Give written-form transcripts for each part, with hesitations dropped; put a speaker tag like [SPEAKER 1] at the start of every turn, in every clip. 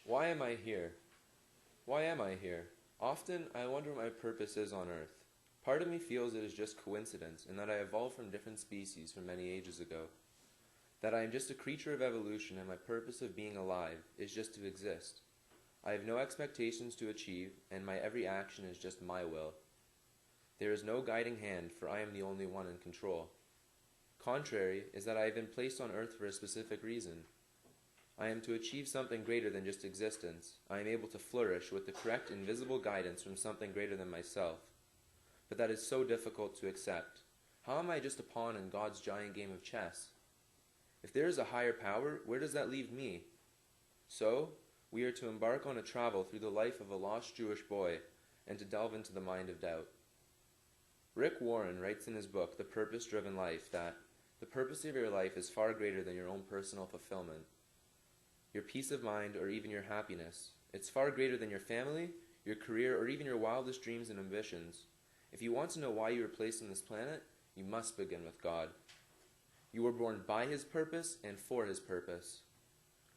[SPEAKER 1] Why am I here? Why am I here? Often I wonder what my purpose is on earth. Part of me feels it is just coincidence and that I evolved from different species from many ages ago. That I am just a creature of evolution and my purpose of being alive is just to exist. I have no expectations to achieve and my every action is just my will. There is no guiding hand, for I am the only one in control. Contrary is that I have been placed on earth for a specific reason. I am to achieve something greater than just existence. I am able to flourish with the correct invisible guidance from something greater than myself. But that is so difficult to accept. How am I just a pawn in God's giant game of chess? If there is a higher power, where does that leave me? So, we are to embark on a travel through the life of a lost Jewish boy and to delve into the mind of doubt. Rick Warren writes in his book, The Purpose-Driven Life, that the purpose of your life is far greater than your own personal fulfillment, your peace of mind, or even your happiness. It's far greater than your family, your career, or even your wildest dreams and ambitions. If you want to know why you were placed on this planet, you must begin with God. You were born by His purpose and for His purpose.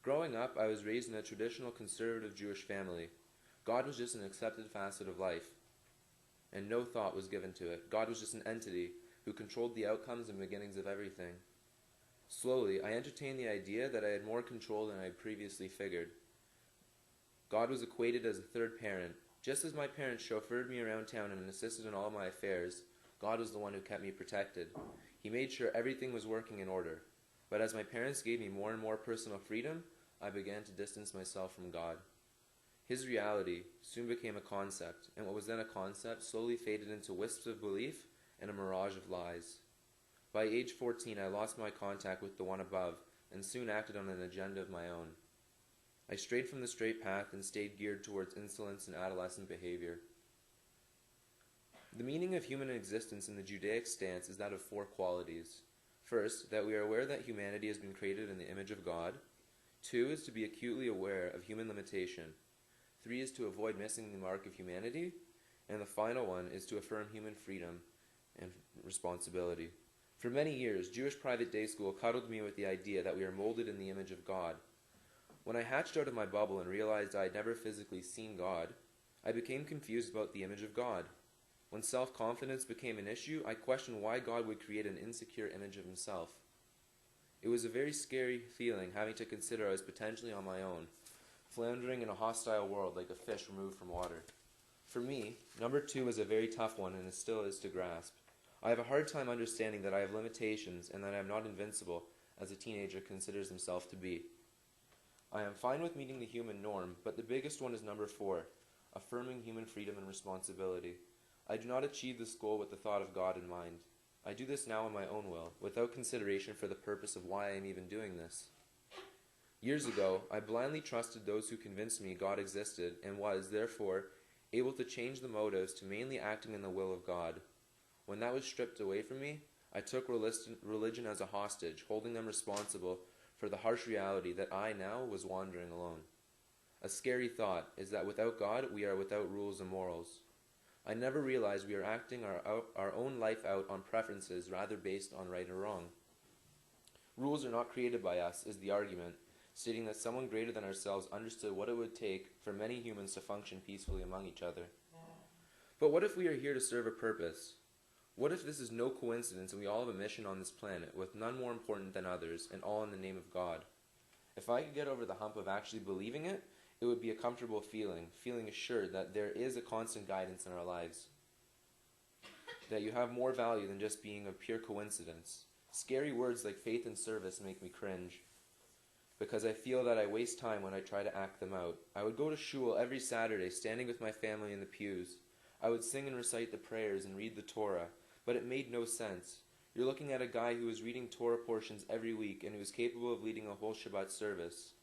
[SPEAKER 1] Growing up, I was raised in a traditional conservative Jewish family. God was just an accepted facet of life, and no thought was given to it. God was just an entity who controlled the outcomes and beginnings of everything. Slowly, I entertained the idea that I had more control than I had previously figured. God was equated as a third parent. Just as my parents chauffeured me around town and assisted in all my affairs, God was the one who kept me protected. He made sure everything was working in order. But as my parents gave me more and more personal freedom, I began to distance myself from God. His reality soon became a concept, and what was then a concept slowly faded into wisps of belief and a mirage of lies. By age 14, I lost my contact with the one above and soon acted on an agenda of my own. I strayed from the straight path and stayed geared towards insolence and adolescent behavior. The meaning of human existence in the Judaic stance is that of 4 qualities. First, that we are aware that humanity has been created in the image of God. 2 is to be acutely aware of human limitation. 3 is to avoid missing the mark of humanity. And the final one is to affirm human freedom and responsibility. For many years, Jewish private day school cuddled me with the idea that we are molded in the image of God. When I hatched out of my bubble and realized I had never physically seen God, I became confused about the image of God. When self-confidence became an issue, I questioned why God would create an insecure image of Himself. It was a very scary feeling having to consider I was potentially on my own, floundering in a hostile world like a fish removed from water. For me, number 2 is a very tough one and it still is to grasp. I have a hard time understanding that I have limitations and that I am not invincible as a teenager considers himself to be. I am fine with meeting the human norm, but the biggest one is number 4, affirming human freedom and responsibility. I do not achieve this goal with the thought of God in mind. I do this now in my own will, without consideration for the purpose of why I am even doing this. Years ago, I blindly trusted those who convinced me God existed and was, therefore, able to change the motives to mainly acting in the will of God. When that was stripped away from me, I took religion as a hostage, holding them responsible for the harsh reality that I now was wandering alone. A scary thought is that without God, we are without rules and morals. I never realized we are acting our own life out on preferences rather based on right or wrong. Rules are not created by us, is the argument, stating that someone greater than ourselves understood what it would take for many humans to function peacefully among each other. But what if we are here to serve a purpose? What if this is no coincidence and we all have a mission on this planet, with none more important than others, and all in the name of God? If I could get over the hump of actually believing it, it would be a comfortable feeling assured that there is a constant guidance in our lives, that you have more value than just being a pure coincidence. Scary words like faith and service make me cringe, because I feel that I waste time when I try to act them out. I would go to shul every Saturday, standing with my family in the pews. I would sing and recite the prayers and read the Torah, but it made no sense. You're looking at a guy who was reading Torah portions every week and who was capable of leading a whole Shabbat service.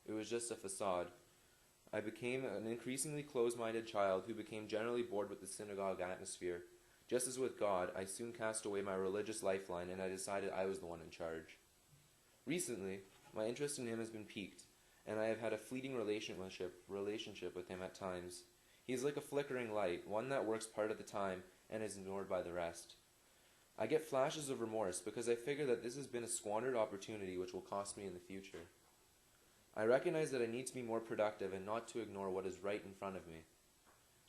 [SPEAKER 1] It was just a facade. I became an increasingly closed-minded child who became generally bored with the synagogue atmosphere. Just as with God, I soon cast away my religious lifeline and I decided I was the one in charge. Recently, my interest in Him has been piqued, and I have had a fleeting relationship with Him at times. He is like a flickering light, one that works part of the time and is ignored by the rest. I get flashes of remorse because I figure that this has been a squandered opportunity which will cost me in the future. I recognize that I need to be more productive and not to ignore what is right in front of me.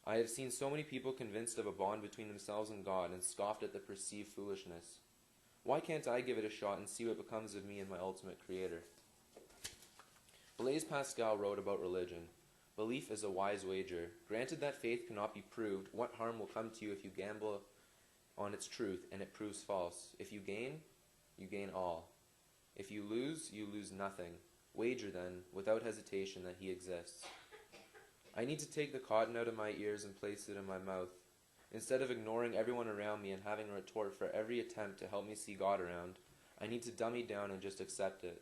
[SPEAKER 1] I have seen so many people convinced of a bond between themselves and God and scoffed at the perceived foolishness. Why can't I give it a shot and see what becomes of me and my ultimate Creator? Blaise Pascal wrote about religion. Belief is a wise wager. Granted that faith cannot be proved, what harm will come to you if you gamble on its truth and it proves false? If you gain all. If you lose nothing. Wager then, without hesitation, that He exists. I need to take the cotton out of my ears and place it in my mouth. Instead of ignoring everyone around me and having a retort for every attempt to help me see God around, I need to dummy down and just accept it.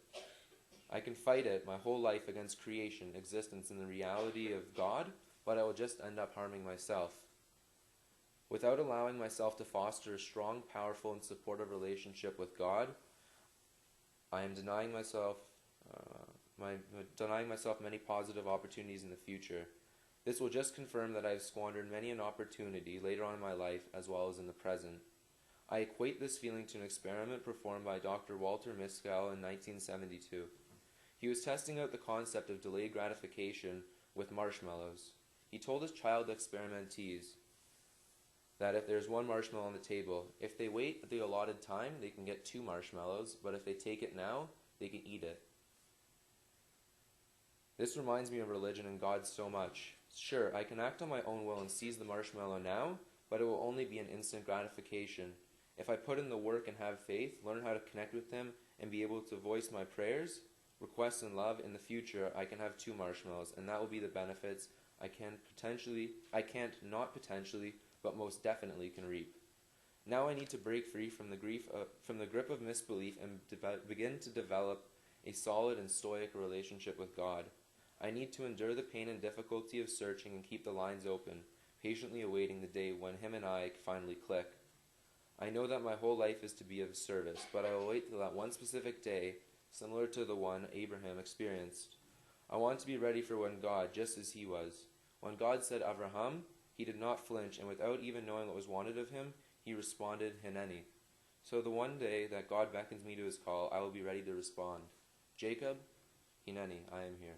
[SPEAKER 1] I can fight it my whole life against creation, existence, and the reality of God, but I will just end up harming myself. Without allowing myself to foster a strong, powerful, and supportive relationship with God, I am denying myself many positive opportunities in the future. This will just confirm that I have squandered many an opportunity later on in my life as well as in the present. I equate this feeling to an experiment performed by Dr. Walter Miskell in 1972. He was testing out the concept of delayed gratification with marshmallows. He told his child experimentees that if there's one marshmallow on the table, if they wait the allotted time, they can get 2 marshmallows, but if they take it now, they can eat it. This reminds me of religion and God so much. Sure, I can act on my own will and seize the marshmallow now, but it will only be an instant gratification. If I put in the work and have faith, learn how to connect with Him, and be able to voice my prayers, requests, and love, in the future, I can have 2 marshmallows, and that will be the benefits I can't not potentially, but most definitely can reap. Now I need to break free from the grip of misbelief and begin to develop a solid and stoic relationship with God. I need to endure the pain and difficulty of searching and keep the lines open, patiently awaiting the day when Him and I finally click. I know that my whole life is to be of service, but I will wait till that one specific day, similar to the one Abraham experienced. I want to be ready for when God, just as he was. When God said Avraham, he did not flinch, and without even knowing what was wanted of him, he responded Heneini. So the one day that God beckons me to His call, I will be ready to respond. Jacob, Heneini, I am here.